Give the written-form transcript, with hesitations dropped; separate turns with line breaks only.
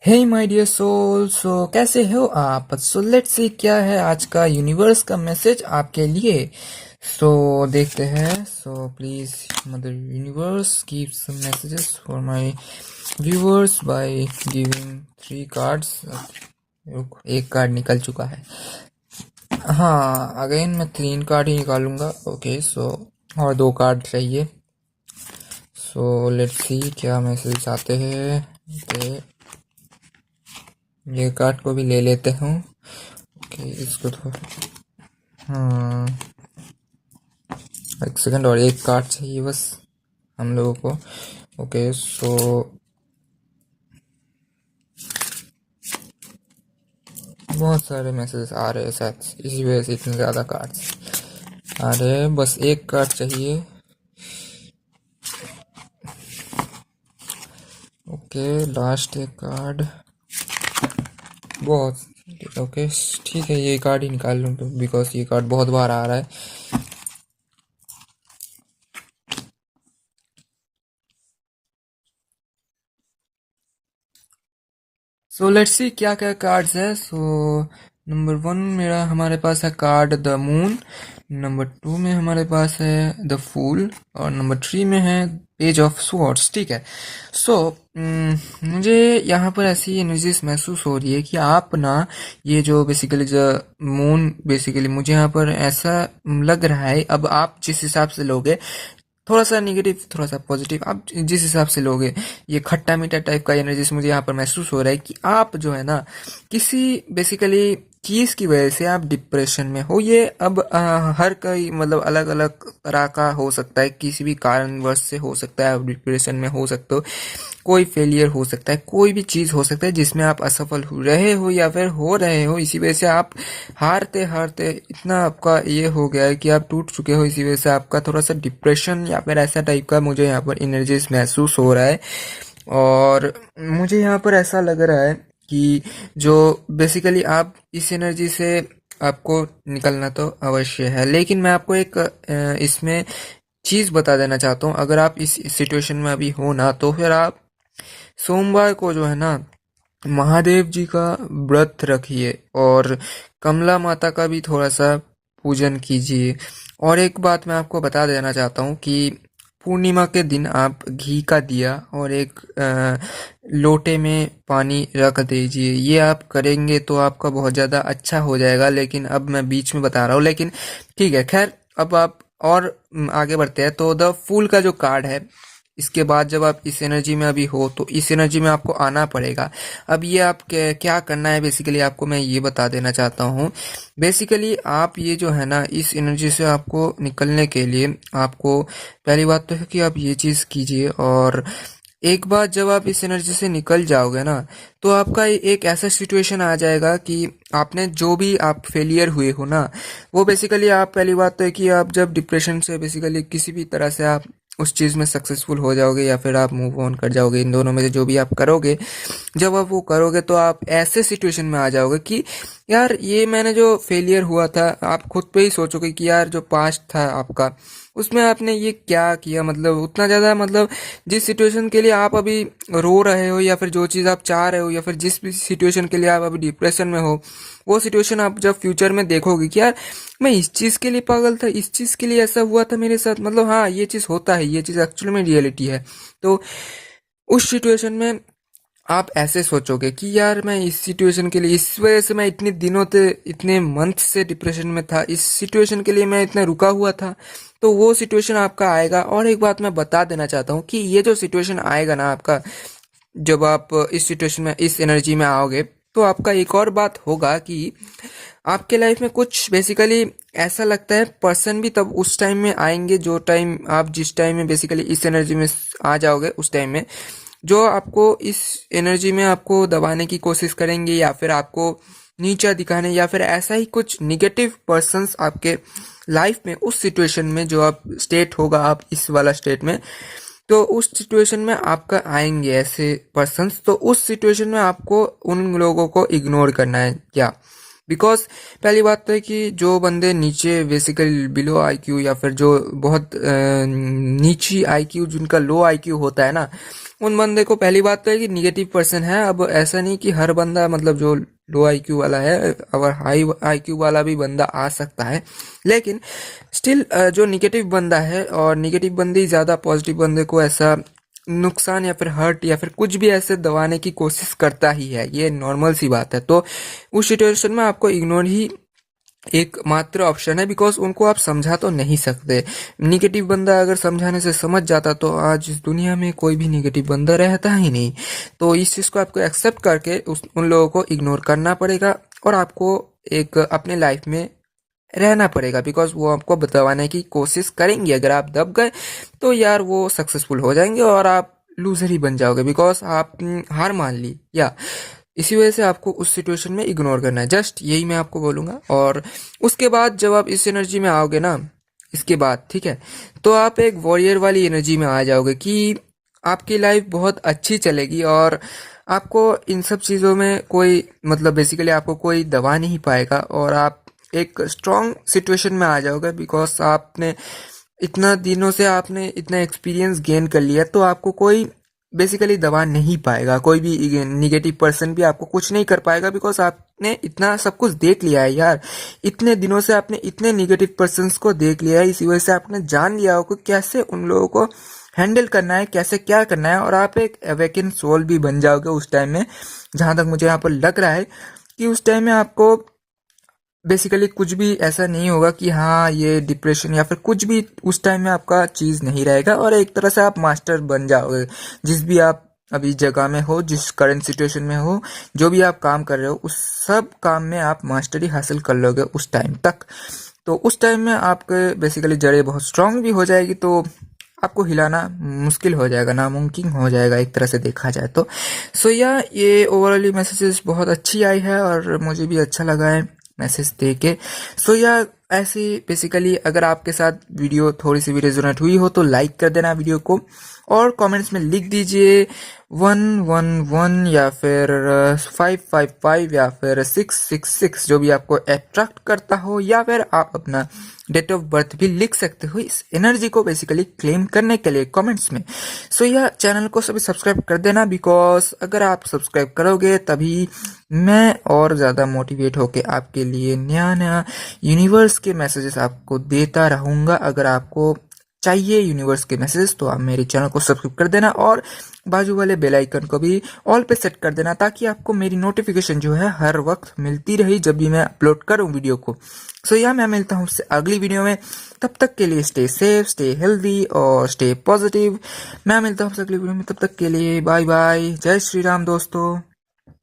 Hey my dear soul, कैसे हो आप? सो लेट्स सी क्या है आज का यूनिवर्स का मैसेज आपके लिए। देखते हैं। Please mother universe give some messages for my viewers by giving 3 cards. एक कार्ड निकल चुका है। हाँ, अगेन मैं 3 कार्ड ही निकालूंगा। ओके, और 2 कार्ड चाहिए। लेट्स सी क्या मैसेज आते हैं। ओके, ये कार्ड को भी ले लेते हूँ। ओके, इसको हाँ, एक सेकंड और एक कार्ड चाहिए बस हम लोगों को। ओके, बहुत सारे मैसेजेस आ रहे हैं, शायद इसी वजह से इतने ज़्यादा कार्ड्स आ रहे हैं। बस एक कार्ड चाहिए। ओके, लास्ट एक कार्ड। बहुत ओके, ठीक है, ये कार्ड ही निकाल लूँ बिकॉज ये कार्ड बहुत बार आ रहा है। लेट्स सी क्या क्या कार्ड्स है। नंबर 1 मेरा हमारे पास है कार्ड द मून। नंबर 2 में हमारे पास है द फूल। और नंबर 3 में है पेज ऑफ स्वॉर्ड्स। ठीक है। सो मुझे यहाँ पर ऐसी एनर्जीज महसूस हो रही है कि आप ना, ये जो बेसिकली जो मून, बेसिकली मुझे यहाँ पर ऐसा लग रहा है, अब आप जिस हिसाब से लोगे, थोड़ा सा निगेटिव थोड़ा सा पॉजिटिव, आप जिस हिसाब से लोगे, ये खट्टा मीठा टाइप का एनर्जी मुझे यहाँ पर महसूस हो रहा है कि आप जो है ना, किसी बेसिकली चीज की वजह से आप डिप्रेशन में हो। ये अब हर कोई मतलब अलग अलग तरह का हो सकता है, किसी भी कारणवश से हो सकता है आप डिप्रेशन में हो सकते हो। कोई फेलियर हो सकता है, कोई भी चीज हो सकता है जिसमें आप असफल हो रहे हो या फिर हो रहे हो, इसी वजह से आप हारते हारते इतना आपका ये हो गया है कि आप टूट चुके हो। इसी वजह से आपका थोड़ा सा डिप्रेशन या फिर ऐसा टाइप का मुझे यहाँ पर एनर्जीज महसूस हो रहा है। और मुझे यहाँ पर ऐसा लग रहा है कि जो बेसिकली आप इस एनर्जी से आपको निकलना तो अवश्य है, लेकिन मैं आपको एक इसमें चीज बता देना चाहता हूँ। अगर आप इस सिचुएशन में अभी हो ना, तो फिर आप सोमवार को जो है ना, महादेव जी का व्रत रखिए और कमला माता का भी थोड़ा सा पूजन कीजिए। और एक बात मैं आपको बता देना चाहता हूँ कि पूर्णिमा के दिन आप घी का दिया और एक लोटे में पानी रख दीजिए। ये आप करेंगे तो आपका बहुत ज़्यादा अच्छा हो जाएगा। लेकिन अब मैं बीच में बता रहा हूँ, लेकिन ठीक है, खैर अब आप और आगे बढ़ते हैं। तो द फूल का जो कार्ड है, इसके बाद जब आप इस एनर्जी में अभी हो, तो इस एनर्जी में आपको आना पड़ेगा। अब ये आप क्या करना है, बेसिकली आपको मैं ये बता देना चाहता हूँ। बेसिकली आप ये जो है ना, इस एनर्जी से आपको निकलने के लिए आपको पहली बात तो है कि आप ये चीज़ कीजिए। और एक बार जब आप इस एनर्जी से निकल जाओगे ना, तो आपका एक ऐसा सिचुएशन आ जाएगा कि आपने जो भी आप फेलियर हुए हो ना, वो बेसिकली आप, पहली बात तो है कि आप जब डिप्रेशन से बेसिकली किसी भी तरह से आप उस चीज़ में सक्सेसफुल हो जाओगे या फिर आप मूव ऑन कर जाओगे, इन दोनों में से जो भी आप करोगे, जब आप वो करोगे तो आप ऐसे सिचुएशन में आ जाओगे कि यार ये मैंने जो फेलियर हुआ था, आप खुद पे ही सोचोगे कि यार जो पास्ट था आपका, उसमें आपने ये क्या किया, मतलब उतना ज़्यादा, मतलब जिस सिचुएशन के लिए आप अभी रो रहे हो या फिर जो चीज़ आप चाह रहे हो या फिर जिस भी सिचुएशन के लिए आप अभी डिप्रेशन में हो, वो सिचुएशन आप जब फ्यूचर में देखोगे कि यार मैं इस चीज़ के लिए पागल था, इस चीज़ के लिए ऐसा हुआ था मेरे साथ, मतलब हाँ ये चीज़ होता है, ये चीज़ एक्चुअली में रियलिटी है। तो उस सिचुएशन में आप ऐसे सोचोगे कि यार मैं इस सिचुएशन के लिए, इस वजह से मैं इतने दिनों से, इतने मंथ से डिप्रेशन में था, इस सिचुएशन के लिए मैं इतना रुका हुआ था। तो वो सिचुएशन आपका आएगा। और एक बात मैं बता देना चाहता हूँ कि ये जो सिचुएशन आएगा ना आपका, जब आप इस सिचुएशन में, इस एनर्जी में आओगे, तो आपका एक और बात होगा कि आपके लाइफ में कुछ बेसिकली ऐसा लगता है पर्सन भी तब उस टाइम में आएंगे, जो टाइम आप, जिस टाइम में बेसिकली इस एनर्जी में आ जाओगे, उस टाइम में जो आपको इस एनर्जी में आपको दबाने की कोशिश करेंगे या फिर आपको नीचा दिखाने या फिर ऐसा ही कुछ निगेटिव पर्सन्स आपके लाइफ में, उस सिचुएशन में जो आप स्टेट होगा, आप इस वाला स्टेट में, तो उस सिचुएशन में आपका आएंगे ऐसे पर्सन्स। तो उस सिचुएशन में आपको उन लोगों को इग्नोर करना है। क्या बिकॉज पहली बात तो है कि जो बंदे नीचे बेसिकली बिलो आईक्यू या फिर जो बहुत नीची आईक्यू जिनका लो आईक्यू होता है ना, उन बंदे को पहली बात तो है कि निगेटिव पर्सन है। अब ऐसा नहीं कि हर बंदा मतलब जो लो आईक्यू वाला है, और हाई आईक्यू वाला भी बंदा आ सकता है, लेकिन स्टिल जो निगेटिव बंदा है, और निगेटिव बंदे ही ज़्यादा पॉजिटिव बंदे को ऐसा नुकसान या फिर हर्ट या फिर कुछ भी ऐसे दबाने की कोशिश करता ही है, ये नॉर्मल सी बात है। तो उस सिचुएशन में आपको इग्नोर ही एक मात्र ऑप्शन है, बिकॉज उनको आप समझा तो नहीं सकते। निगेटिव बंदा अगर समझाने से समझ जाता तो आज इस दुनिया में कोई भी निगेटिव बंदा रहता ही नहीं। तो इस चीज़ को आपको एक्सेप्ट करके उन लोगों को इग्नोर करना पड़ेगा, और आपको एक अपने लाइफ में रहना पड़ेगा, बिकॉज वो आपको बताने की कोशिश करेंगे। अगर आप दब गए तो यार वो सक्सेसफुल हो जाएंगे और आप लूजर ही बन जाओगे, बिकॉज आप हार मान ली। या इसी वजह से आपको उस सिचुएशन में इग्नोर करना है, जस्ट यही मैं आपको बोलूँगा। और उसके बाद जब आप इस एनर्जी में आओगे ना, इसके बाद ठीक है, तो आप एक वॉरियर वाली एनर्जी में आ जाओगे कि आपकी लाइफ बहुत अच्छी चलेगी, और आपको इन सब चीज़ों में कोई मतलब बेसिकली आपको कोई दबा नहीं पाएगा, और आप एक स्ट्रॉन्ग सिचुएशन में आ जाओगे, बिकॉज आपने इतना दिनों से आपने इतना एक्सपीरियंस गेन कर लिया, तो आपको कोई बेसिकली दबा नहीं पाएगा। कोई भी निगेटिव पर्सन भी आपको कुछ नहीं कर पाएगा, बिकॉज आपने इतना सब कुछ देख लिया है यार। इतने दिनों से आपने इतने निगेटिव पर्सन्स को देख लिया है, इसी वजह से आपने जान लिया होगा कैसे उन लोगों को हैंडल करना है, कैसे क्या करना है, और आप एक अवेकन सोल भी बन जाओगे उस टाइम में। जहां तक मुझे यहाँ पर लग रहा है कि उस टाइम में आपको बेसिकली कुछ भी ऐसा नहीं होगा कि हाँ ये डिप्रेशन या फिर कुछ भी उस टाइम में आपका चीज़ नहीं रहेगा, और एक तरह से आप मास्टर बन जाओगे। जिस भी आप अभी जगह में हो, जिस करंट सिचुएशन में हो, जो भी आप काम कर रहे हो, उस सब काम में आप मास्टरी हासिल कर लोगे उस टाइम तक। तो उस टाइम में आपके बेसिकली जड़ें बहुत स्ट्रांग भी हो जाएगी, तो आपको हिलाना मुश्किल हो जाएगा, नामुमकिन हो जाएगा एक तरह से देखा जाए तो। सो या ये ओवरऑली मैसेजेस बहुत अच्छी आई है, और मुझे भी अच्छा लगा है मैसेज दे के। सो या ऐसी बेसिकली अगर आपके साथ वीडियो थोड़ी सी भी रेजोनेट हुई हो तो लाइक कर देना वीडियो को, और कमेंट्स में लिख दीजिए 111 या फिर 555 या फिर 666, जो भी आपको अट्रैक्ट करता हो, या फिर आप अपना डेट ऑफ बर्थ भी लिख सकते हो इस एनर्जी को बेसिकली क्लेम करने के लिए कमेंट्स में। सो यह चैनल को सभी सब्सक्राइब कर देना, बिकॉज अगर आप सब्सक्राइब करोगे तभी मैं और ज़्यादा मोटिवेट होके आपके लिए नया नया यूनिवर्स के मैसेजेस आपको देता रहूँगा। अगर आपको चाहिए यूनिवर्स के मैसेजेस तो आप मेरे चैनल को सब्सक्राइब कर देना, और बाजू वाले बेल आइकन को भी ऑल पे सेट कर देना, ताकि आपको मेरी नोटिफिकेशन जो है हर वक्त मिलती रही जब भी मैं अपलोड करूं वीडियो को। सो या मैं मिलता हूं उससे अगली वीडियो में। तब तक के लिए स्टे सेफ, स्टे हेल्दी और स्टे पॉजिटिव। मैं मिलता हूं अगली वीडियो में, तब तक के लिए बाय बाय। जय श्री राम दोस्तों।